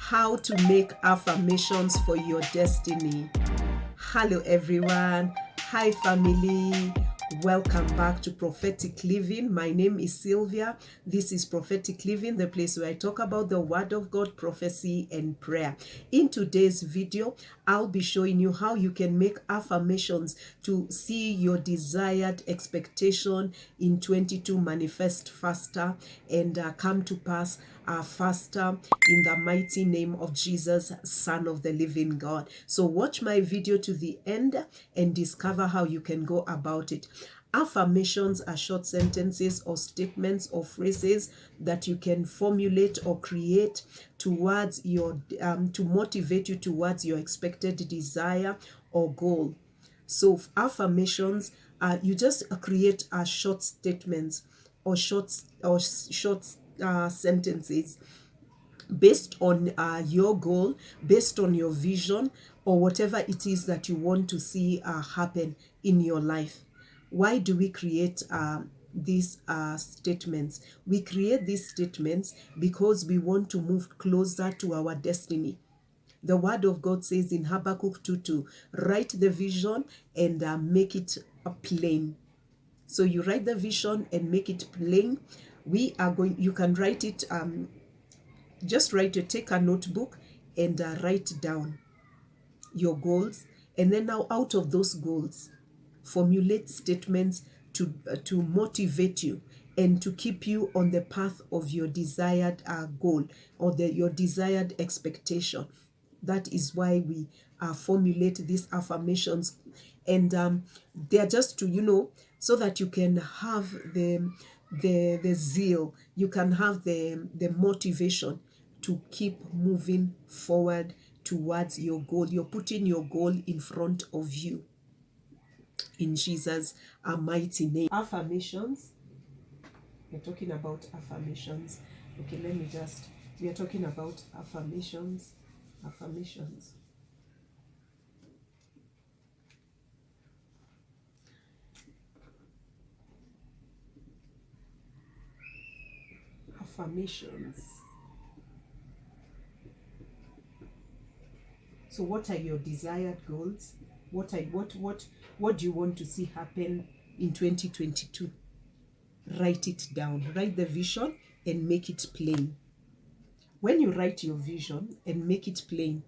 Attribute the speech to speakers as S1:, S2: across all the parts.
S1: How to make affirmations for your destiny. Hello everyone. Hi family. Welcome back to Prophetic Living. My name is Sylvia. This is Prophetic Living, the place where I talk about the Word of God, prophecy, and prayer. In today's video, I'll be showing you how you can make affirmations to see your desired expectation in 22 manifest faster and come to pass faster in the mighty name of Jesus, Son of the living God. So watch my video to the end and discover how you can go about it. Affirmations are short sentences or statements or phrases that you can formulate or create towards your to motivate you towards your expected desire or goal. So affirmations, you just create short statements or short sentences based on your goal, based on your vision, or whatever it is that you want to see happen in your life. Why do we create these statements? We create these statements because we want to move closer to our destiny. The word of God says in Habakkuk 2:2, write the vision and make it plain. So you write the vision and make it plain. You can write it, take a notebook and write down your goals. And then now out of those goals, formulate statements to motivate you and to keep you on the path of your desired goal or your desired expectation. That is why we formulate these affirmations, and they're just to so that you can have the zeal, you can have the motivation to keep moving forward towards your goal. You're putting your goal in front of you in Jesus' mighty name. Affirmations. We're talking about affirmations. Okay, we are talking about affirmations. Affirmations. Affirmations. So what are your desired goals? What do you want to see happen in 2022? Write it down. Write the vision and make it plain. When you write your vision and make it plain,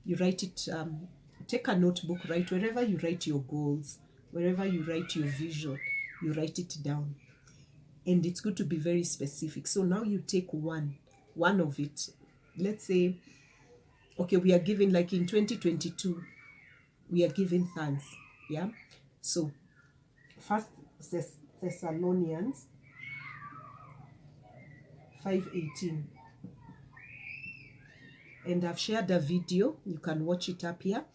S1: you write it, take a notebook, write wherever you write your goals, wherever you write your vision, you write it down. And it's good to be very specific. So now you take one of it. Let's say, okay, we are giving, like in 2022, we are giving thanks. Yeah. So First Thessalonians 5:18. And I've shared a video, you can watch it up here,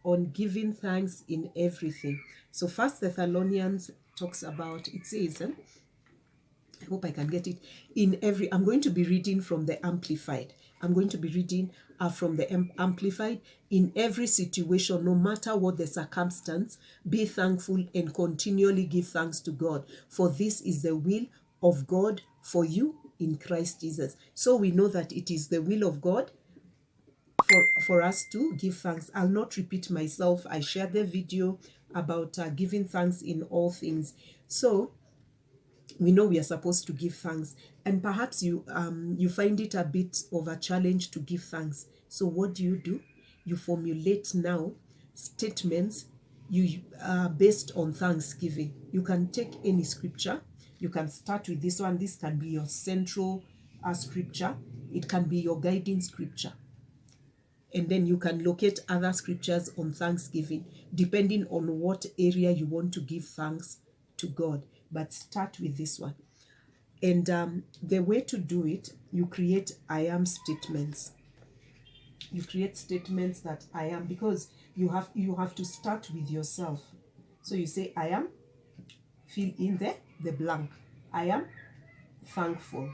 S1: on giving thanks in everything. So First Thessalonians talks about, it says, I hope I can get it, I'm going to be reading from the Amplified. I'm going to be reading from the Amplified. In every situation, no matter what the circumstance, be thankful and continually give thanks to God, for this is the will of God for you in Christ Jesus. So we know that it is the will of God for us to give thanks. I'll not repeat myself. I shared the video about giving thanks in all things. So we know we are supposed to give thanks, and perhaps you find it a bit of a challenge to give thanks. So what do? You formulate now statements based on thanksgiving. You can take any scripture. You can start with this one. This can be your central scripture. It can be your guiding scripture. And then you can locate other scriptures on thanksgiving, depending on what area you want to give thanks to God. But start with this one. And the way to do it, you create I am statements. You create statements that I am, because you have to start with yourself. So you say I am, fill in the blank. I am thankful.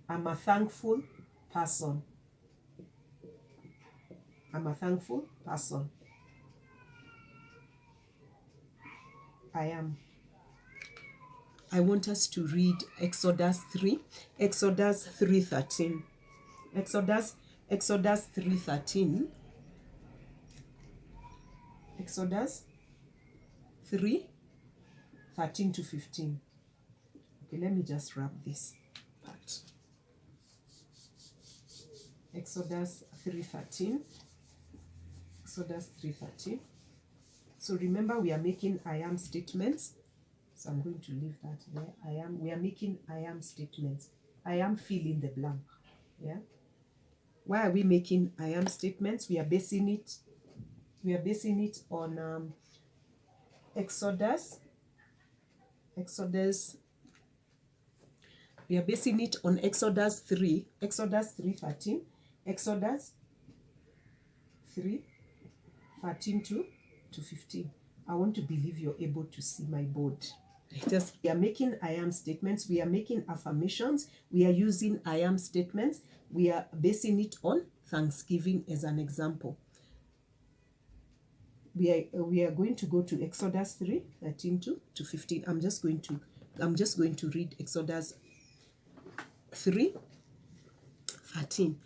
S1: I'm a thankful person. I'm a thankful person. I am. I want us to read Exodus 3. Exodus 3:13. Exodus 3:13. Exodus 3:13 to 15. Okay, let me just wrap this part. Exodus 3:13. Exodus 3:13. So remember, we are making I am statements. So I'm going to leave that there. We are making I am statements. I am fill in the blank. Yeah. Why are we making I am statements? We are basing it on Exodus. We are basing it on Exodus 3:13. Exodus 3:13 to 15. I want to believe you're able to see my board. We are making I am statements. We are making affirmations. We are using I am statements. We are basing it on Thanksgiving as an example. We are going to go to Exodus 3:13 to 15. I'm just going to read Exodus 3:13.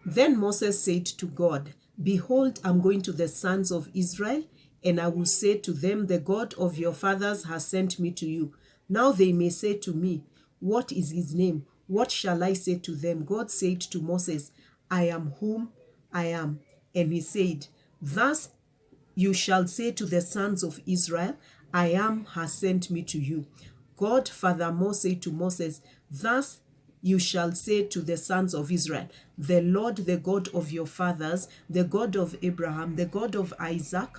S1: Then Moses said to God, "Behold, I'm going to the sons of Israel, and I will say to them, the God of your fathers has sent me to you. Now they may say to me, what is his name? What shall I say to them?" God said to Moses, "I am whom I am." And he said, "Thus you shall say to the sons of Israel, I am has sent me to you." God furthermore said to Moses, "Thus you shall say to the sons of Israel, the Lord, the God of your fathers, the God of Abraham, the God of Isaac,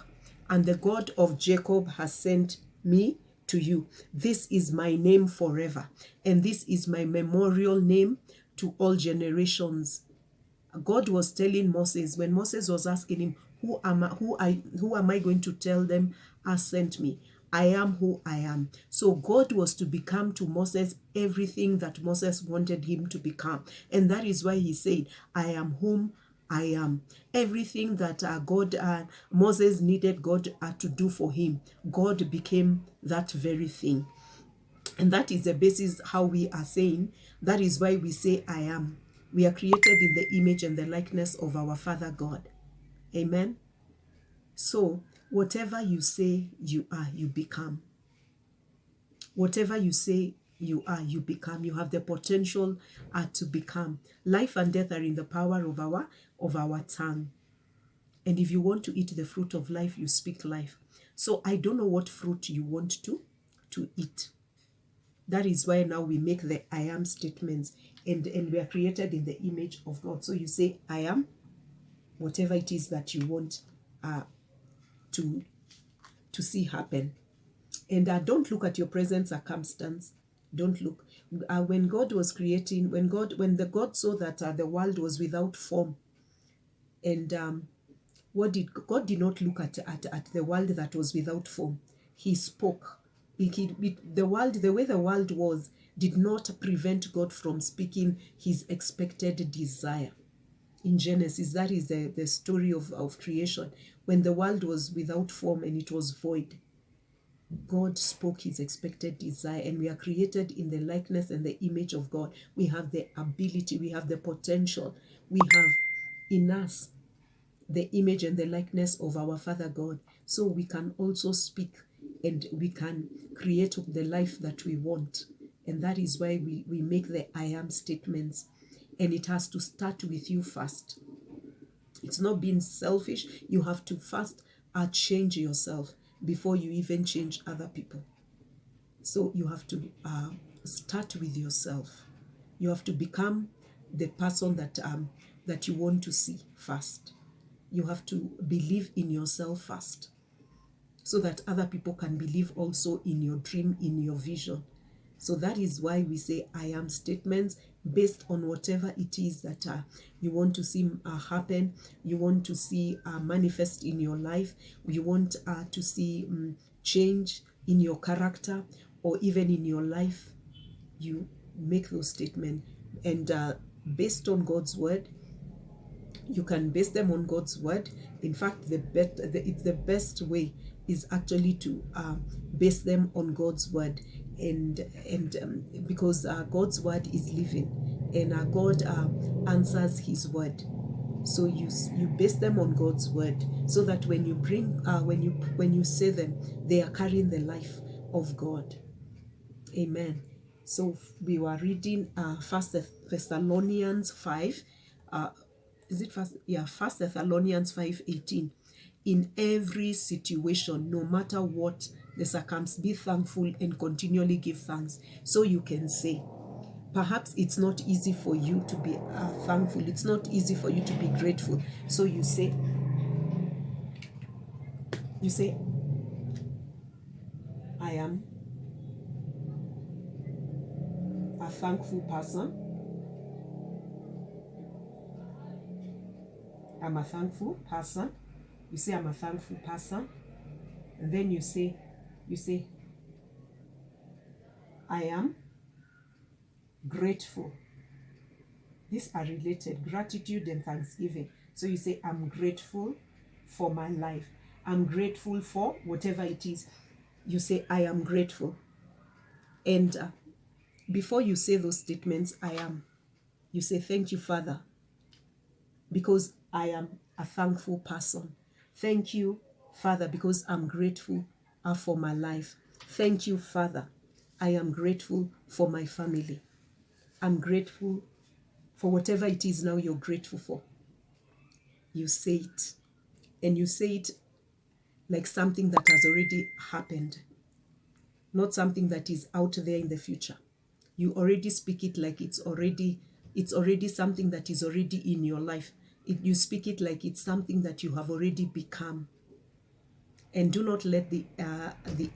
S1: and the God of Jacob has sent me to you. This is my name forever, and this is my memorial name to all generations." God was telling Moses, when Moses was asking him, who am I going to tell them has sent me? I am who I am. So God was to become to Moses everything that Moses wanted him to become. And that is why he said, I am whom I am. Everything that Moses needed God to do for him, God became that very thing. And that is the basis how we are saying, that is why we say I am. We are created in the image and the likeness of our Father God. Amen. So whatever you say you are, you become. Whatever you say you are, you become. You have the potential to become. Life and death are in the power of our tongue. And if you want to eat the fruit of life, you speak life. So I don't know what fruit you want to eat. That is why now we make the I am statements, and we are created in the image of God. So you say I am, whatever it is that you want to see happen. And don't look at your present circumstance. Don't look. When God was creating, when the God saw that the world was without form, and God did not look at the world that was without form. He spoke. The way the world was did not prevent God from speaking his expected desire. In Genesis, that is the story of creation. When the world was without form and it was void, God spoke his expected desire, and we are created in the likeness and the image of God. We have the ability, we have the potential, we have in us the image and the likeness of our Father God. So we can also speak, and we can create the life that we want. And that is why we make the I am statements. And it has to start with you first. It's not being selfish. You have to first change yourself before you even change other people. So you have to start with yourself. You have to become the person that you want to see first. You have to believe in yourself first, so that other people can believe also in your dream, in your vision. So that is why we say I am statements based on whatever it is that you want to see happen, you want to see manifest in your life, you want to see change in your character or even in your life. You make those statements, and based on God's word. You can base them on God's word. In fact, it's the best way is actually to base them on God's word, and because God's word is living, and God answers His word. So you base them on God's word, so that when you bring when you say them, they are carrying the life of God. Amen. So we were reading First Thessalonians 5. Is it first? Yeah, First Thessalonians 5:18. In every situation, no matter what the circumstance, be thankful and continually give thanks. So you can say, perhaps it's not easy for you to be thankful. It's not easy for you to be grateful. So you say, I am a thankful person. I'm a thankful person. You say, I'm a thankful person. And then you say, I am grateful. These are related, gratitude and thanksgiving. So you say, I'm grateful for my life. I'm grateful for whatever it is. You say, I am grateful. And before you say those statements, I am, you say, thank you, Father, because I am a thankful person. Thank you, Father, because I'm grateful for my life. Thank you, Father. I am grateful for my family. I'm grateful for whatever it is now you're grateful for. You say it. And you say it like something that has already happened, not something that is out there in the future. You already speak it like it's already something that is already in your life. You speak it like it's something that you have already become. And do not let the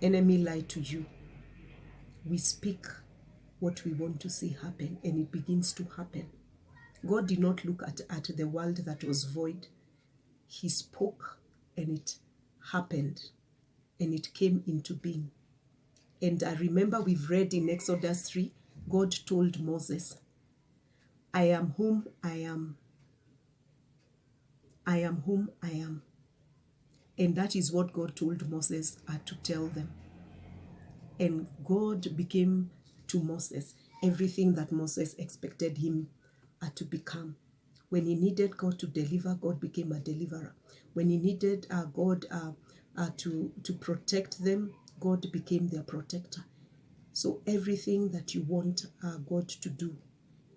S1: enemy lie to you. We speak what we want to see happen, and it begins to happen. God did not look at the world that was void. He spoke, and it happened, and it came into being. And I remember we've read in Exodus 3, God told Moses, I am whom I am. I am whom I am. And that is what God told Moses to tell them. And God became to Moses everything that Moses expected him to become. When he needed God to deliver, God became a deliverer. When he needed God to protect them, God became their protector. So everything that you want God to do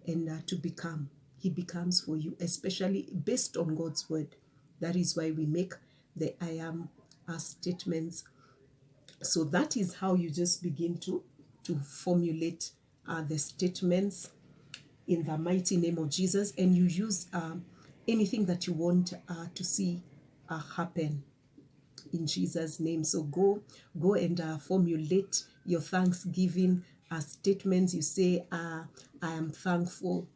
S1: and to become, He becomes for you, especially based on God's word. That is why we make the I am statements. So that is how you just begin to formulate the statements in the mighty name of Jesus, and you use anything that you want to see happen in Jesus' name. So go and formulate your thanksgiving statements. You say, I am thankful.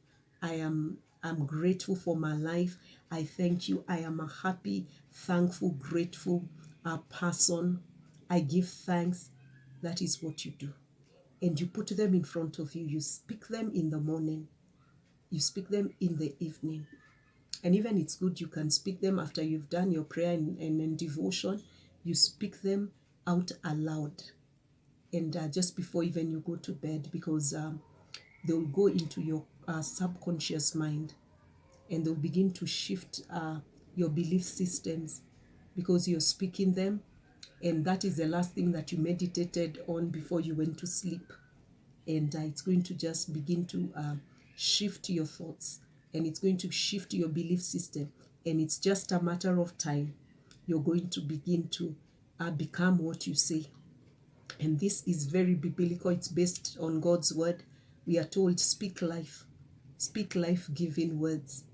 S1: I'm grateful for my life. I thank you. I am a happy, thankful, grateful person. I give thanks. That is what you do. And you put them in front of you. You speak them in the morning. You speak them in the evening. And even it's good you can speak them after you've done your prayer and devotion. You speak them out aloud. And just before even you go to bed, because they'll go into your subconscious mind, and they'll begin to shift your belief systems, because you're speaking them, and that is the last thing that you meditated on before you went to sleep. And it's going to just begin to shift your thoughts, and it's going to shift your belief system, and it's just a matter of time. You're going to begin to become what you say. And this is very biblical. It's based on God's word. We are told, speak life-giving words.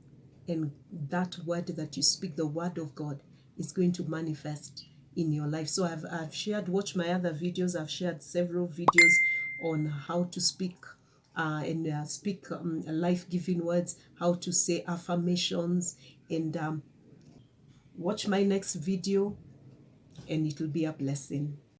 S1: And that word that you speak, the word of God, is going to manifest in your life. So I've shared, watch my other videos. I've shared several videos on how to speak and speak life-giving words, how to say affirmations, and watch my next video, and it will be a blessing.